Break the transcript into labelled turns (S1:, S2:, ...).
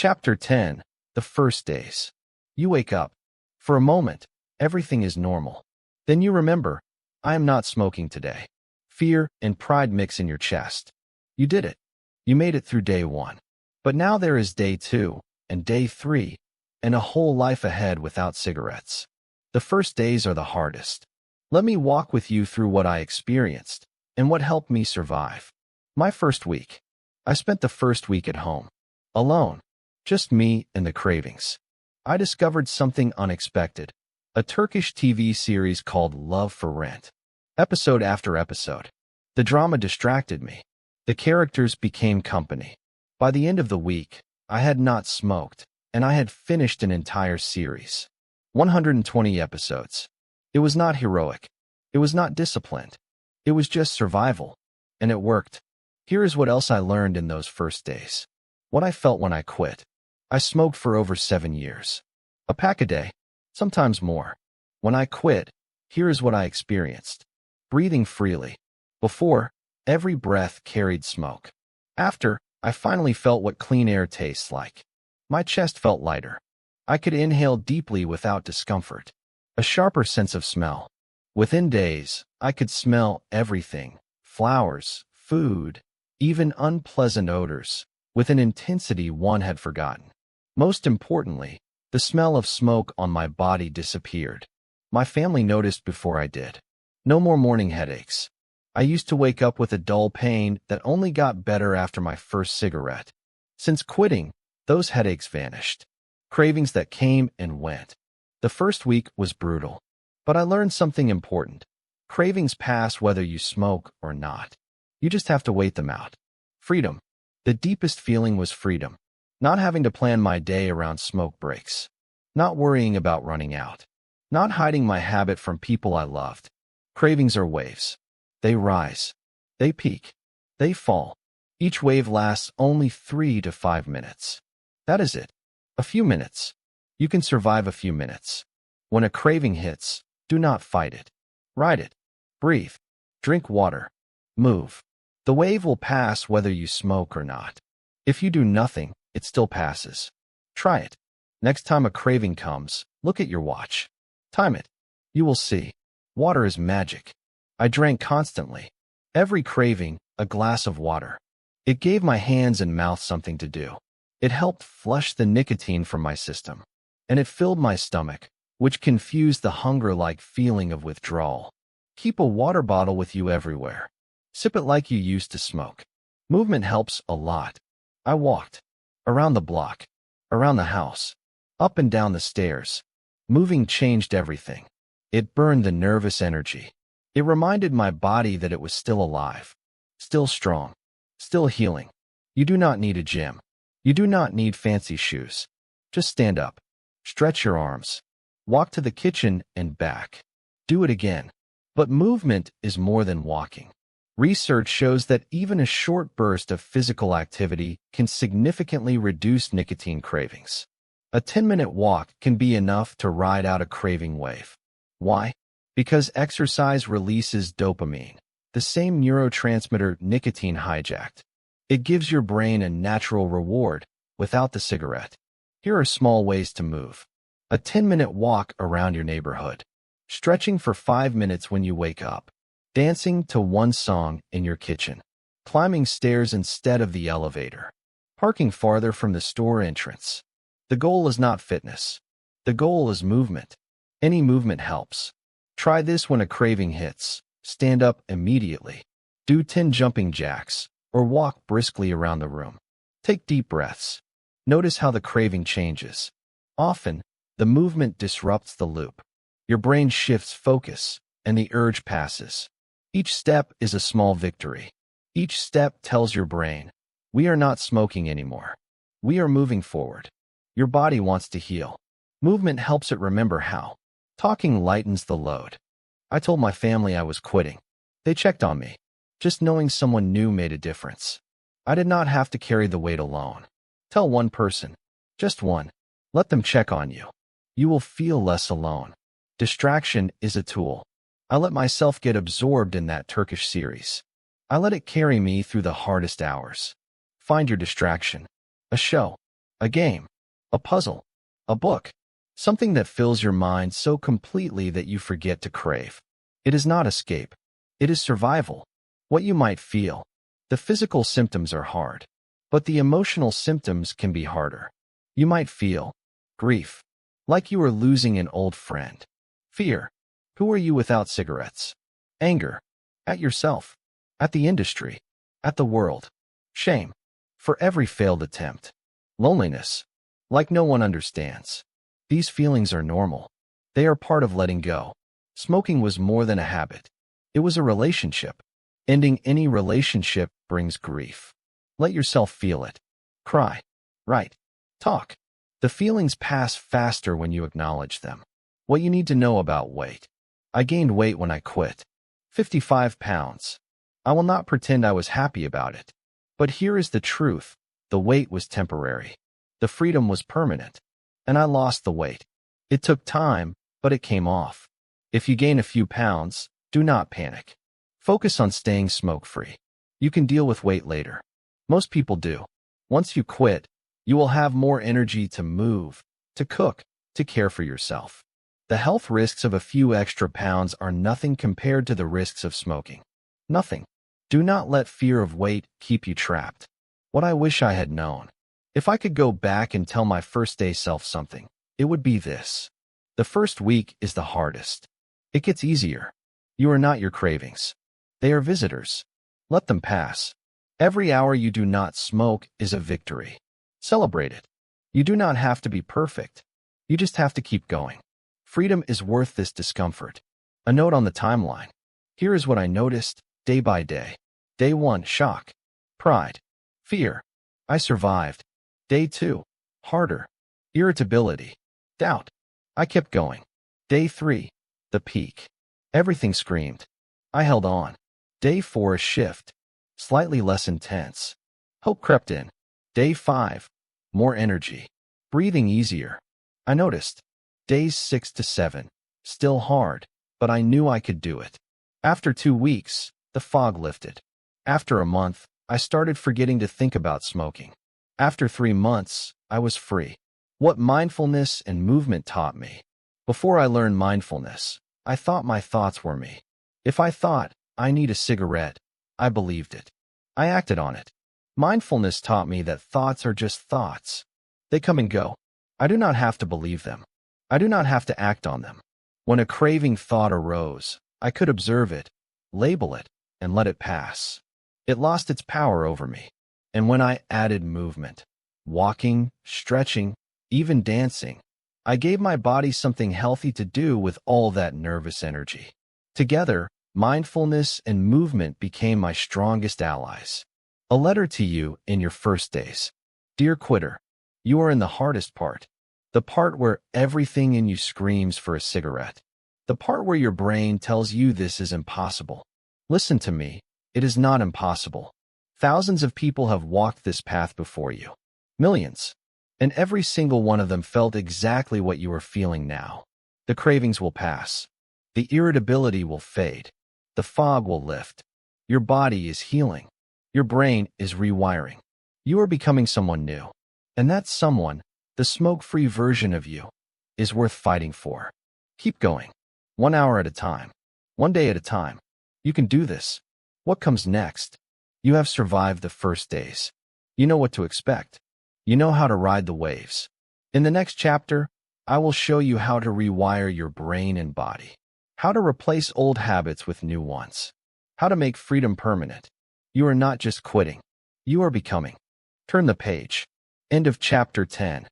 S1: Chapter 10. The First Days. You wake up. For a moment, everything is normal. Then you remember, I am not smoking today. Fear and pride mix in your chest. You did it. You made it through day 1. But now there is day 2, and day 3, and a whole life ahead without cigarettes. The first days are the hardest. Let me walk with you through what I experienced, and what helped me survive. My first week. I spent the first week at home. Alone. Just me and the cravings. I discovered something unexpected. A Turkish TV series called Love for Rent. Episode after episode. The drama distracted me. The characters became company. By the end of the week, I had not smoked, and I had finished an entire series. 120 episodes. It was not heroic. It was not disciplined. It was just survival. And it worked. Here is what else I learned in those first days. What I felt when I quit. I smoked for over 7 years. A pack a day. Sometimes more. When I quit, here is what I experienced. Breathing freely. Before, every breath carried smoke. After, I finally felt what clean air tastes like. My chest felt lighter. I could inhale deeply without discomfort. A sharper sense of smell. Within days, I could smell everything. Flowers, food, even unpleasant odors, with an intensity one had forgotten. Most importantly, the smell of smoke on my body disappeared. My family noticed before I did. No more morning headaches. I used to wake up with a dull pain that only got better after my first cigarette. Since quitting, those headaches vanished. Cravings that came and went. The first week was brutal. But I learned something important. Cravings pass whether you smoke or not. You just have to wait them out. Freedom. The deepest feeling was freedom. Not having to plan my day around smoke breaks. Not worrying about running out. Not hiding my habit from people I loved. Cravings are waves. They rise. They peak. They fall. Each wave lasts only 3 to 5 minutes. That is it. A few minutes. You can survive a few minutes. When a craving hits, do not fight it. Ride it. Breathe. Drink water. Move. The wave will pass whether you smoke or not. If you do nothing, it still passes. Try it. Next time a craving comes, look at your watch. Time it. You will see. Water is magic. I drank constantly. Every craving, a glass of water. It gave my hands and mouth something to do. It helped flush the nicotine from my system. And it filled my stomach, which confused the hunger-like feeling of withdrawal. Keep a water bottle with you everywhere. Sip it like you used to smoke. Movement helps a lot. I walked. Around the block. Around the house. Up and down the stairs. Moving changed everything. It burned the nervous energy. It reminded my body that it was still alive. Still strong. Still healing. You do not need a gym. You do not need fancy shoes. Just stand up. Stretch your arms. Walk to the kitchen and back. Do it again. But movement is more than walking. Research shows that even a short burst of physical activity can significantly reduce nicotine cravings. A 10-minute walk can be enough to ride out a craving wave. Why? Because exercise releases dopamine, the same neurotransmitter nicotine hijacked. It gives your brain a natural reward without the cigarette. Here are small ways to move. A 10-minute walk around your neighborhood. Stretching for 5 minutes when you wake up. Dancing to one song in your kitchen. Climbing stairs instead of the elevator. Parking farther from the store entrance. The goal is not fitness. The goal is movement. Any movement helps. Try this when a craving hits. Stand up immediately. Do 10 jumping jacks, or walk briskly around the room. Take deep breaths. Notice how the craving changes. Often, the movement disrupts the loop. Your brain shifts focus, and the urge passes. Each step is a small victory. Each step tells your brain, we are not smoking anymore. We are moving forward. Your body wants to heal. Movement helps it remember how. Talking lightens the load. I told my family I was quitting. They checked on me. Just knowing someone new made a difference. I did not have to carry the weight alone. Tell one person. Just one. Let them check on you. You will feel less alone. Distraction is a tool. I let myself get absorbed in that Turkish series. I let it carry me through the hardest hours. Find your distraction. A show. A game, a puzzle, a book, something that fills your mind so completely that you forget to crave. It is not escape. It is survival. What you might feel. The physical symptoms are hard, but the emotional symptoms can be harder. You might feel grief, like you are losing an old friend. Fear, who are you without cigarettes? Anger, at yourself, at the industry, at the world. Shame, for every failed attempt. Loneliness, like no one understands. These feelings are normal. They are part of letting go. Smoking was more than a habit. It was a relationship. Ending any relationship brings grief. Let yourself feel it. Cry. Write. Talk. The feelings pass faster when you acknowledge them. What you need to know about weight. I gained weight when I quit. 55 pounds. I will not pretend I was happy about it. But here is the truth. The weight was temporary. The freedom was permanent. And I lost the weight. It took time, but it came off. If you gain a few pounds, do not panic. Focus on staying smoke-free. You can deal with weight later. Most people do. Once you quit, you will have more energy to move, to cook, to care for yourself. The health risks of a few extra pounds are nothing compared to the risks of smoking. Nothing. Do not let fear of weight keep you trapped. What I wish I had known. If I could go back and tell my first-day self something, it would be this. The first week is the hardest. It gets easier. You are not your cravings. They are visitors. Let them pass. Every hour you do not smoke is a victory. Celebrate it. You do not have to be perfect. You just have to keep going. Freedom is worth this discomfort. A note on the timeline. Here is what I noticed, day by day. Day 1, shock. Pride. Fear. I survived. Day 2, harder. Irritability. Doubt. I kept going. Day 3, the peak. Everything screamed. I held on. Day 4, a shift. Slightly less intense. Hope crept in. Day 5, more energy. Breathing easier. I noticed. Days 6 to 7, still hard, but I knew I could do it. After 2 weeks, the fog lifted. After a month, I started forgetting to think about smoking. After 3 months, I was free. What mindfulness and movement taught me. Before I learned mindfulness, I thought my thoughts were me. If I thought, I need a cigarette, I believed it. I acted on it. Mindfulness taught me that thoughts are just thoughts. They come and go. I do not have to believe them. I do not have to act on them. When a craving thought arose, I could observe it, label it, and let it pass. It lost its power over me. And when I added movement, walking, stretching, even dancing, I gave my body something healthy to do with all that nervous energy. Together, mindfulness and movement became my strongest allies. A letter to you in your first days. Dear quitter, you are in the hardest part. The part where everything in you screams for a cigarette. The part where your brain tells you this is impossible. Listen to me. It is not impossible. Thousands of people have walked this path before you. Millions. And every single one of them felt exactly what you are feeling now. The cravings will pass. The irritability will fade. The fog will lift. Your body is healing. Your brain is rewiring. You are becoming someone new. And that someone, the smoke-free version of you, is worth fighting for. Keep going. 1 hour at a time. 1 day at a time. You can do this. What comes next? You have survived the first days. You know what to expect. You know how to ride the waves. In the next chapter, I will show you how to rewire your brain and body. How to replace old habits with new ones. How to make freedom permanent. You are not just quitting. You are becoming. Turn the page. End of chapter 10.